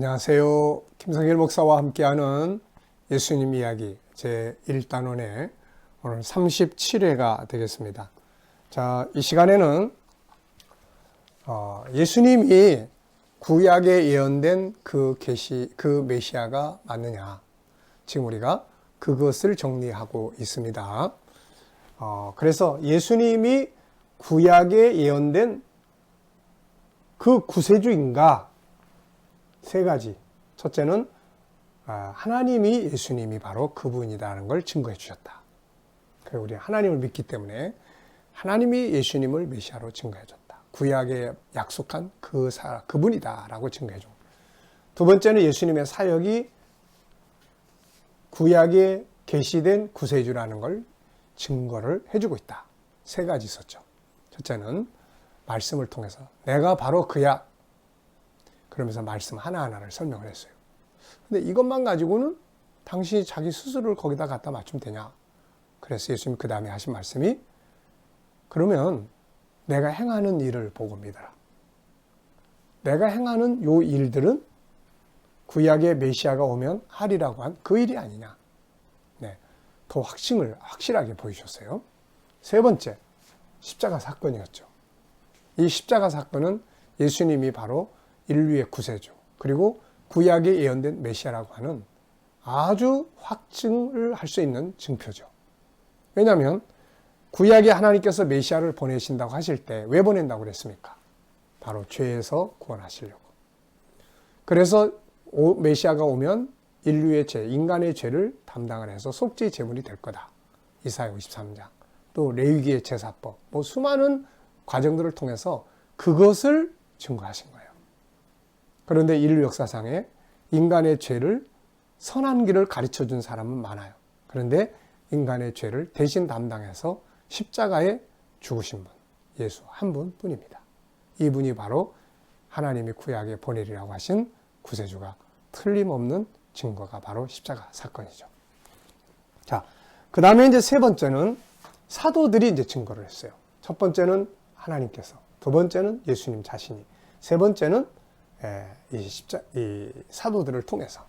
안녕하세요. 김성일 목사와 함께하는 예수님 이야기 제1단원의 오늘 37회가 되겠습니다. 자, 이 시간에는 예수님이 구약에 예언된 그 메시아가 맞느냐, 지금 우리가 그것을 정리하고 있습니다. 그래서 예수님이 구약에 예언된 그 구세주인가? 세 가지. 첫째는 하나님이 예수님이 바로 그분이라는 걸 증거해 주셨다. 그리고 우리 하나님을 믿기 때문에 하나님이 예수님을 메시아로 증거해 줬다. 구약에 약속한 그분이다라고 증거해 준. 두 번째는 예수님의 사역이 구약에 계시된 구세주라는 걸 증거를 해주고 있다. 세 가지 있었죠. 첫째는 말씀을 통해서 내가 바로 그야. 그러면서 말씀 하나하나를 설명을 했어요. 근데 이것만 가지고는 당신이 자기 스스로를 거기다 갖다 맞추면 되냐? 그래서 예수님이 그 다음에 하신 말씀이 그러면 내가 행하는 일을 보고 믿어라. 내가 행하는 요 일들은 구약의 메시아가 오면 하리라고 한 그 일이 아니냐. 네, 더 확실하게 보이셨어요. 세 번째, 십자가 사건이었죠. 이 십자가 사건은 예수님이 바로 인류의 구세주, 그리고 구약에 예언된 메시아라고 하는 아주 확증을 할 수 있는 증표죠. 왜냐하면 구약에 하나님께서 메시아를 보내신다고 하실 때 왜 보낸다고 그랬습니까? 바로 죄에서 구원하시려고. 그래서 메시아가 오면 인류의 죄, 인간의 죄를 담당을 해서 속죄 제물이 될 거다. 이사야 53장. 또 레위기의 제사법, 수많은 과정들을 통해서 그것을 증거하신 거예요. 그런데 인류 역사상에 인간의 죄를 선한 길을 가르쳐 준 사람은 많아요. 그런데 인간의 죄를 대신 담당해서 십자가에 죽으신 분, 예수 한 분뿐입니다. 이분이 바로 하나님이 구약에 보내리라고 하신 구세주가 틀림없는 증거가 바로 십자가 사건이죠. 자, 그 다음에 이제 세 번째는 사도들이 이제 증거를 했어요. 첫 번째는 하나님께서, 두 번째는 예수님 자신이, 세 번째는 이 사도들을 통해서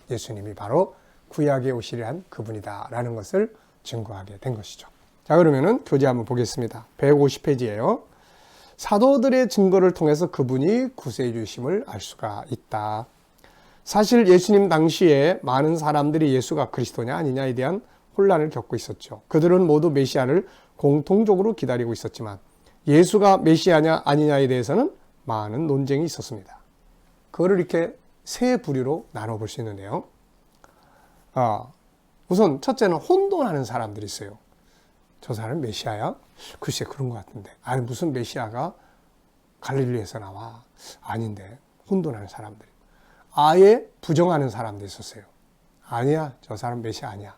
예수님이 바로 구약에 오시려 한 그분이다라는 것을 증거하게 된 것이죠. 자, 그러면은 교재 한번 보겠습니다. 150페이지예요. 사도들의 증거를 통해서 그분이 구세주심을 알 수가 있다. 사실 예수님 당시에 많은 사람들이 예수가 그리스도냐 아니냐에 대한 혼란을 겪고 있었죠. 그들은 모두 메시아를 공통적으로 기다리고 있었지만 예수가 메시아냐 아니냐에 대해서는 많은 논쟁이 있었습니다. 그거를 이렇게 세 부류로 나눠볼 수 있는데요. 우선 첫째는 혼돈하는 사람들이 있어요. 저 사람 메시아야? 글쎄 그런 것 같은데. 아니 무슨 메시아가 갈릴리에서 나와? 아닌데. 혼돈하는 사람들이. 아예 부정하는 사람도 있었어요. 아니야, 저 사람 메시아 아니야.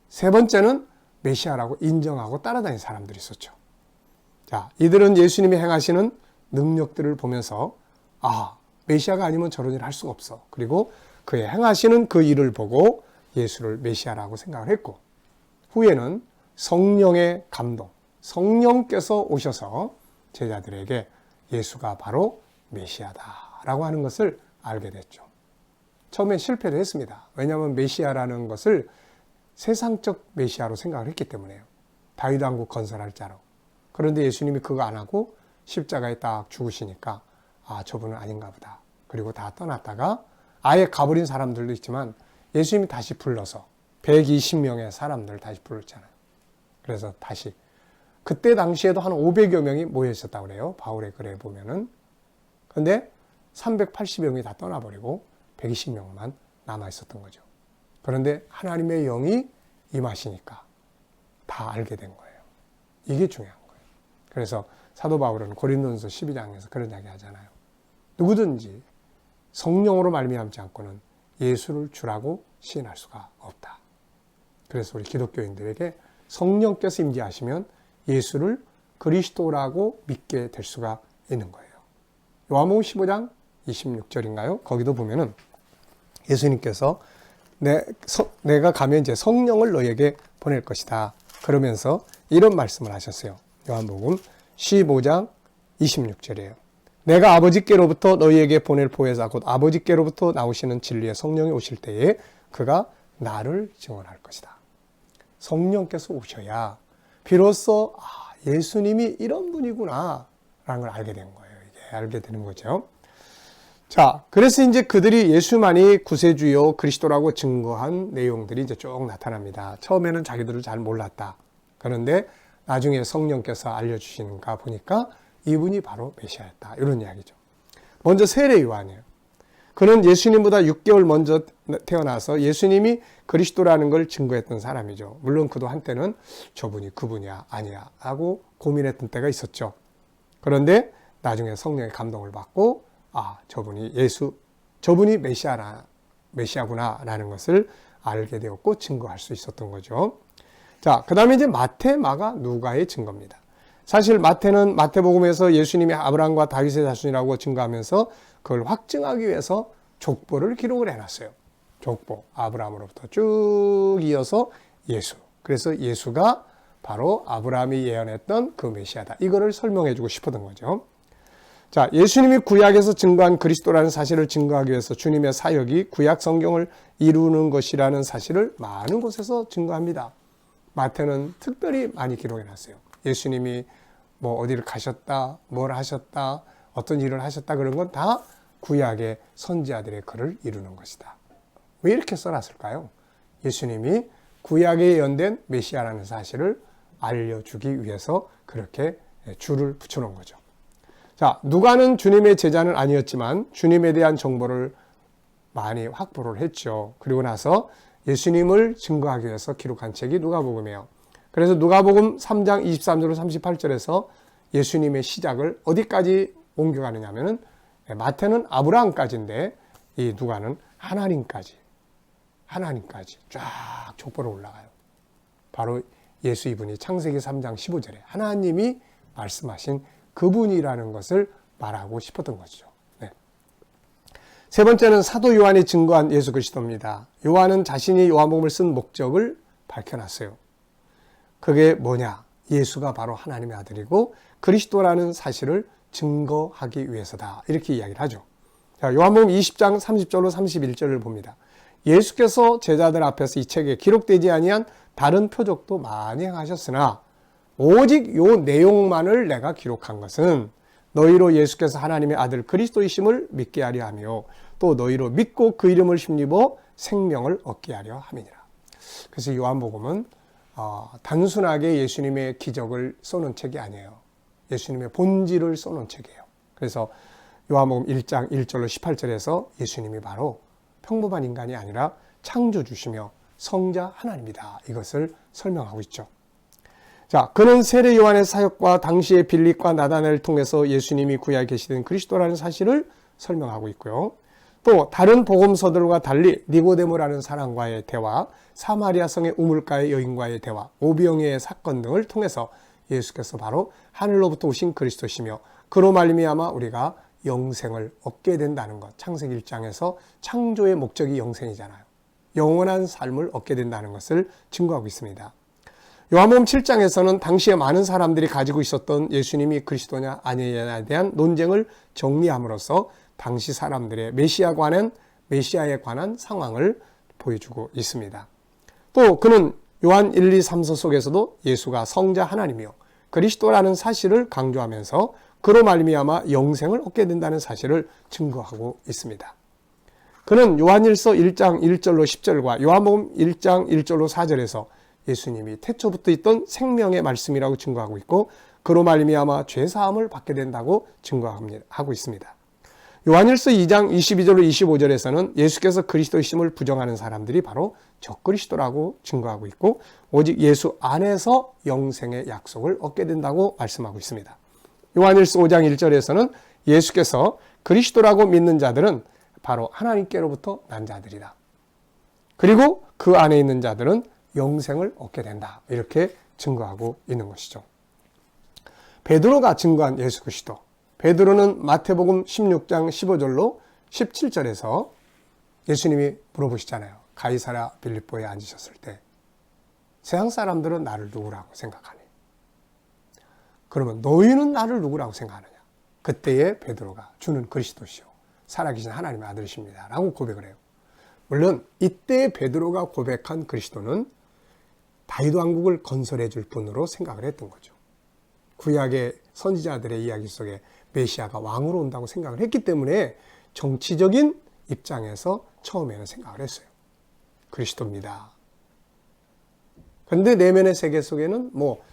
세 번째는 메시아라고 인정하고 따라다니는 사람들이 있었죠. 자, 이들은 예수님이 행하시는 능력들을 보면서 메시아가 아니면 저런 일을 할 수가 없어. 그리고 그의 행하시는 그 일을 보고 예수를 메시아라고 생각을 했고, 후에는 성령의 감동, 성령께서 오셔서 제자들에게 예수가 바로 메시아다라고 하는 것을 알게 됐죠. 처음엔 실패를 했습니다. 왜냐하면 메시아라는 것을 세상적 메시아로 생각을 했기 때문에요. 다윗 왕국 건설할 자로. 그런데 예수님이 그거 안 하고 십자가에 딱 죽으시니까 저분은 아닌가 보다. 그리고 다 떠났다가 아예 가버린 사람들도 있지만 예수님이 다시 불러서 120명의 사람들을 다시 불렀잖아요. 그래서 다시 그때 당시에도 한 500여 명이 모여 있었다고 그래요. 바울의 글에 보면은. 근데 380여 명이 다 떠나버리고 120명만 남아 있었던 거죠. 그런데 하나님의 영이 임하시니까 다 알게 된 거예요. 이게 중요한 거예요. 그래서 사도 바울은 고린도전서 12장에서 그런 이야기 하잖아요. 누구든지 성령으로 말미암지 않고는 예수를 주라고 시인할 수가 없다. 그래서 우리 기독교인들에게 성령께서 임재하시면 예수를 그리스도라고 믿게 될 수가 있는 거예요. 요한복음 15장 26절인가요? 거기도 보면은 예수님께서 내가 가면 이제 성령을 너에게 보낼 것이다. 그러면서 이런 말씀을 하셨어요. 요한복음 15장 26절이에요. 내가 아버지께로부터 너희에게 보낼 보혜사 곧 아버지께로부터 나오시는 진리의 성령이 오실 때에 그가 나를 증언할 것이다. 성령께서 오셔야 비로소 예수님이 이런 분이구나 라는 걸 알게 된 거예요. 이게 알게 되는 거죠. 자, 그래서 이제 그들이 예수만이 구세주요 그리스도라고 증거한 내용들이 이제 쭉 나타납니다. 처음에는 자기들을 잘 몰랐다. 그런데 나중에 성령께서 알려주시는가 보니까 이분이 바로 메시아였다. 이런 이야기죠. 먼저 세례 요한이에요. 그는 예수님보다 6개월 먼저 태어나서 예수님이 그리스도라는 걸 증거했던 사람이죠. 물론 그도 한때는 저분이 그분이야 아니야 하고 고민했던 때가 있었죠. 그런데 나중에 성령의 감동을 받고 저분이 메시아구나 라는 것을 알게 되었고 증거할 수 있었던 거죠. 자, 그 다음에 이제 마태, 마가, 누가의 증거입니다. 사실 마태는 마태복음에서 예수님이 아브라함과 다윗의 자손이라고 증거하면서 그걸 확증하기 위해서 족보를 기록을 해놨어요. 족보, 아브라함으로부터 쭉 이어서 예수. 그래서 예수가 바로 아브라함이 예언했던 그 메시아다. 이거를 설명해주고 싶었던 거죠. 자, 예수님이 구약에서 증거한 그리스도라는 사실을 증거하기 위해서 주님의 사역이 구약 성경을 이루는 것이라는 사실을 많은 곳에서 증거합니다. 마태는 특별히 많이 기록해놨어요. 예수님이 뭐 어디를 가셨다, 뭘 하셨다, 어떤 일을 하셨다 그런 건 다 구약의 선지자들의 글을 이루는 것이다. 왜 이렇게 써놨을까요? 예수님이 구약에 예언된 메시아라는 사실을 알려주기 위해서 그렇게 줄을 붙여놓은 거죠. 자, 누가는 주님의 제자는 아니었지만 주님에 대한 정보를 많이 확보를 했죠. 그리고 나서 예수님을 증거하기 위해서 기록한 책이 누가복음이에요. 그래서 누가복음 3장 23절로 38절에서 예수님의 시작을 어디까지 옮겨가느냐 하면은 마태는 아브라함까지인데 이 누가는 하나님까지 쫙 족보로 올라가요. 바로 예수 이분이 창세기 3장 15절에 하나님이 말씀하신 그분이라는 것을 말하고 싶었던 것이죠. 네. 세 번째는 사도 요한이 증거한 예수 그리스도입니다. 요한은 자신이 요한복음을 쓴 목적을 밝혀놨어요. 그게 뭐냐? 예수가 바로 하나님의 아들이고 그리스도라는 사실을 증거하기 위해서다. 이렇게 이야기를 하죠. 자, 요한복음 20장 30절로 31절을 봅니다. 예수께서 제자들 앞에서 이 책에 기록되지 아니한 다른 표적도 많이 행하셨으나 오직 요 내용만을 내가 기록한 것은 너희로 예수께서 하나님의 아들 그리스도이심을 믿게 하려 하며 또 너희로 믿고 그 이름을 힘입어 생명을 얻게 하려 함이니라. 그래서 요한복음은 단순하게 예수님의 기적을 써놓은 책이 아니에요. 예수님의 본질을 써놓은 책이에요. 그래서 요한복음 1장 1절로 18절에서 예수님이 바로 평범한 인간이 아니라 창조주시며 성자 하나님이다. 이것을 설명하고 있죠. 자, 그는 세례 요한의 사역과 당시의 빌립과 나다나엘을 통해서 예수님이 구약에 계시던 그리스도라는 사실을 설명하고 있고요. 또 다른 복음서들과 달리 니고데모라는 사람과의 대화, 사마리아 성의 우물가의 여인과의 대화, 오병이의 사건 등을 통해서 예수께서 바로 하늘로부터 오신 그리스도시며 그로 말미암아 우리가 영생을 얻게 된다는 것. 창세기 1장에서 창조의 목적이 영생이잖아요. 영원한 삶을 얻게 된다는 것을 증거하고 있습니다. 요한복음 7장에서는 당시에 많은 사람들이 가지고 있었던 예수님이 그리스도냐 아니냐에 대한 논쟁을 정리함으로써 당시 사람들의 메시아에 관한 상황을 보여주고 있습니다. 또 그는 요한 1, 2, 3서 속에서도 예수가 성자 하나님이요 그리스도라는 사실을 강조하면서 그로 말미암아 영생을 얻게 된다는 사실을 증거하고 있습니다. 그는 요한일서 1장 1절로 10절과 요한복음 1장 1절로 4절에서 예수님이 태초부터 있던 생명의 말씀이라고 증거하고 있고 그로 말미암아 죄사함을 받게 된다고 증거하고 있습니다. 요한일서 2장 22절로 25절에서는 예수께서 그리스도이심을 부정하는 사람들이 바로 적그리스도라고 증거하고 있고 오직 예수 안에서 영생의 약속을 얻게 된다고 말씀하고 있습니다. 요한일서 5장 1절에서는 예수께서 그리스도라고 믿는 자들은 바로 하나님께로부터 난 자들이다. 그리고 그 안에 있는 자들은 영생을 얻게 된다. 이렇게 증거하고 있는 것이죠. 베드로가 증거한 예수 그리스도. 베드로는 마태복음 16장 15절로 17절에서 예수님이 물어보시잖아요. 가이사랴 빌립보에 앉으셨을 때 세상 사람들은 나를 누구라고 생각하니? 그러면 너희는 나를 누구라고 생각하느냐? 그때의 베드로가 주는 그리스도시요 살아계신 하나님의 아들이십니다 라고 고백을 해요. 물론 이때 베드로가 고백한 그리스도는 다윗 왕국을 건설해 줄 분으로 생각을 했던 거죠. 구약의 선지자들의 이야기 속에 메시아가 왕으로 온다고 생각을 했기 때문에 정치적인 입장에서 처음에는 생각을 했어요. 그리스도입니다. 그런데 내면의 세계 속에는 뭐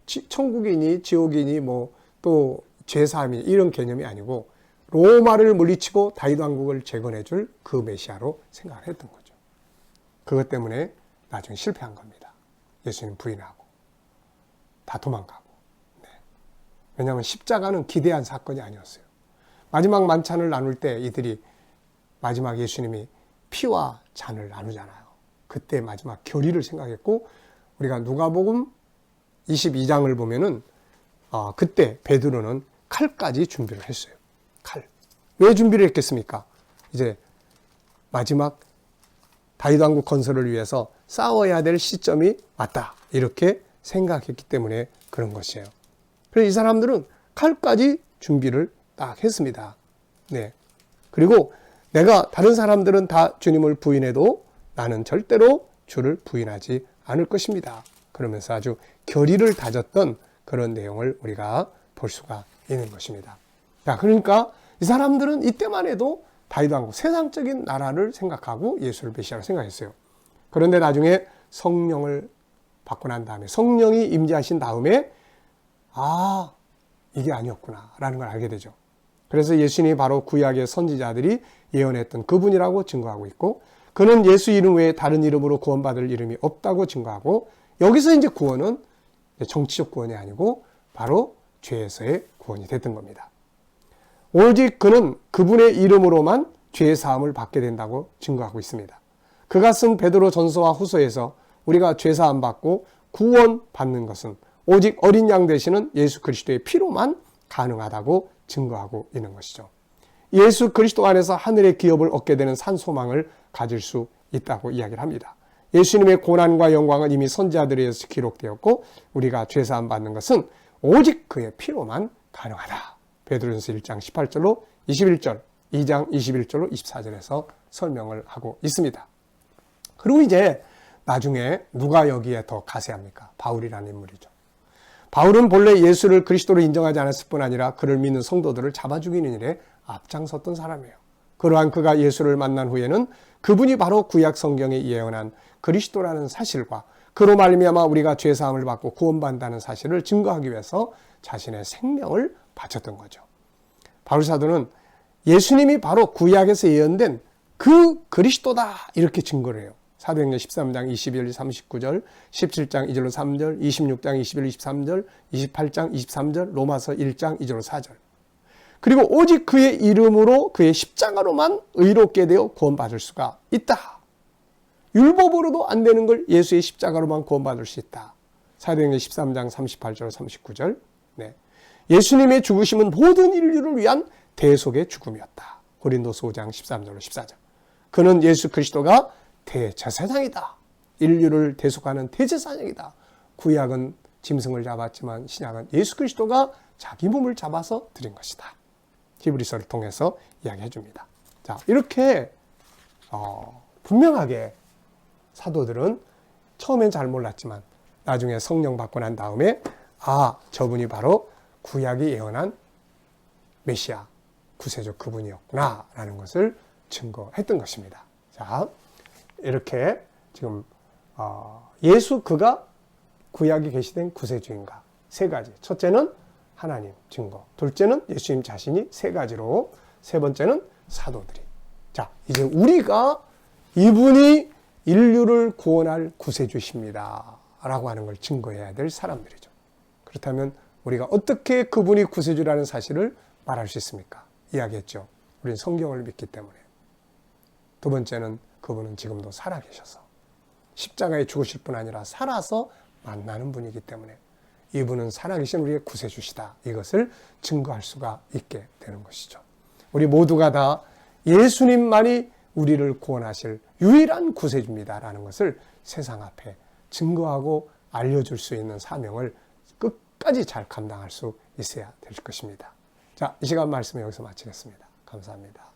천국이니 지옥이니 뭐 또 죄사함이 이런 개념이 아니고 로마를 물리치고 다윗 왕국을 재건해 줄 그 메시아로 생각을 했던 거죠. 그것 때문에 나중에 실패한 겁니다. 예수님 부인하고 다 도망가고. 네. 왜냐하면 십자가는 기대한 사건이 아니었어요. 마지막 만찬을 나눌 때 이들이 마지막 예수님이 피와 잔을 나누잖아요. 그때 마지막 결의를 생각했고 우리가 누가복음 22장을 보면은 그때 베드로는 칼까지 준비를 했어요. 칼. 왜 준비를 했겠습니까? 이제 마지막 다윗 왕국 건설을 위해서 싸워야 될 시점이 왔다. 이렇게 생각했기 때문에 그런 것이에요. 그래서 이 사람들은 칼까지 준비를 딱 했습니다. 네. 그리고 내가 다른 사람들은 다 주님을 부인해도 나는 절대로 주를 부인하지 않을 것입니다. 그러면서 아주 결의를 다졌던 그런 내용을 우리가 볼 수가 있는 것입니다. 자, 그러니까 이 사람들은 이때만 해도 다윗 왕국, 세상적인 나라를 생각하고 예수를 메시아로 생각했어요. 그런데 나중에 성령을 받고 난 다음에 성령이 임재하신 다음에 이게 아니었구나 라는 걸 알게 되죠. 그래서 예수님이 바로 구약의 선지자들이 예언했던 그분이라고 증거하고 있고 그는 예수 이름 외에 다른 이름으로 구원받을 이름이 없다고 증거하고 여기서 이제 구원은 정치적 구원이 아니고 바로 죄에서의 구원이 됐던 겁니다. 오직 그는 그분의 이름으로만 죄의 사함을 받게 된다고 증거하고 있습니다. 그가 쓴 베드로 전서와 후서에서 우리가 죄 사함 받고 구원 받는 것은 오직 어린 양 되시는 예수 그리스도의 피로만 가능하다고 증거하고 있는 것이죠. 예수 그리스도 안에서 하늘의 기업을 얻게 되는 산 소망을 가질 수 있다고 이야기를 합니다. 예수님의 고난과 영광은 이미 선지자들에 의해서 기록되었고 우리가 죄 사함 받는 것은 오직 그의 피로만 가능하다. 베드로전서 1장 18절로 21절, 2장 21절로 24절에서 설명을 하고 있습니다. 그리고 이제 나중에 누가 여기에 더 가세합니까? 바울이라는 인물이죠. 바울은 본래 예수를 그리스도로 인정하지 않았을 뿐 아니라 그를 믿는 성도들을 잡아 죽이는 일에 앞장섰던 사람이에요. 그러한 그가 예수를 만난 후에는 그분이 바로 구약 성경에 예언한 그리스도라는 사실과 그로 말미암아 우리가 죄 사함을 받고 구원받는다는 사실을 증거하기 위해서 자신의 생명을 바쳤던 거죠. 바울 사도는 예수님이 바로 구약에서 예언된 그 그리스도다 이렇게 증거를 해요. 사도행전 13장 21, 39절, 17장 2절로 3절, 26장 21, 23절, 28장 23절, 로마서 1장 2절로 4절. 그리고 오직 그의 이름으로 그의 십자가로만 의롭게 되어 구원받을 수가 있다. 율법으로도 안 되는 걸 예수의 십자가로만 구원받을 수 있다. 사도행전 13장 38절 39절. 네. 예수님의 죽으심은 모든 인류를 위한 대속의 죽음이었다. 고린도서 5장 13절로 14절. 그는 예수 그리스도가 대제사장이다. 인류를 대속하는 대제사장이다. 구약은 짐승을 잡았지만 신약은 예수 그리스도가 자기 몸을 잡아서 드린 것이다. 히브리서를 통해서 이야기해 줍니다. 자, 이렇게 분명하게 사도들은 처음엔 잘 몰랐지만 나중에 성령 받고 난 다음에 저분이 바로 구약이 예언한 메시아 구세주 그분이었구나 라는 것을 증거했던 것입니다. 자, 이렇게 지금 예수 그가 구약이 계시된 구세주인가 세 가지. 첫째는 하나님 증거, 둘째는 예수님 자신이 세 가지로, 세 번째는 사도들이. 자, 이제 우리가 이분이 인류를 구원할 구세주십니다 라고 하는 걸 증거해야 될 사람들이죠. 그렇다면 우리가 어떻게 그분이 구세주라는 사실을 말할 수 있습니까? 이야기했죠. 우리는 성경을 믿기 때문에. 두 번째는 그분은 지금도 살아계셔서 십자가에 죽으실 뿐 아니라 살아서 만나는 분이기 때문에 이분은 살아계신 우리의 구세주시다. 이것을 증거할 수가 있게 되는 것이죠. 우리 모두가 다 예수님만이 우리를 구원하실 유일한 구세주입니다라는 것을 세상 앞에 증거하고 알려줄 수 있는 사명을 끝까지 잘 감당할 수 있어야 될 것입니다. 자, 이 시간 말씀 여기서 마치겠습니다. 감사합니다.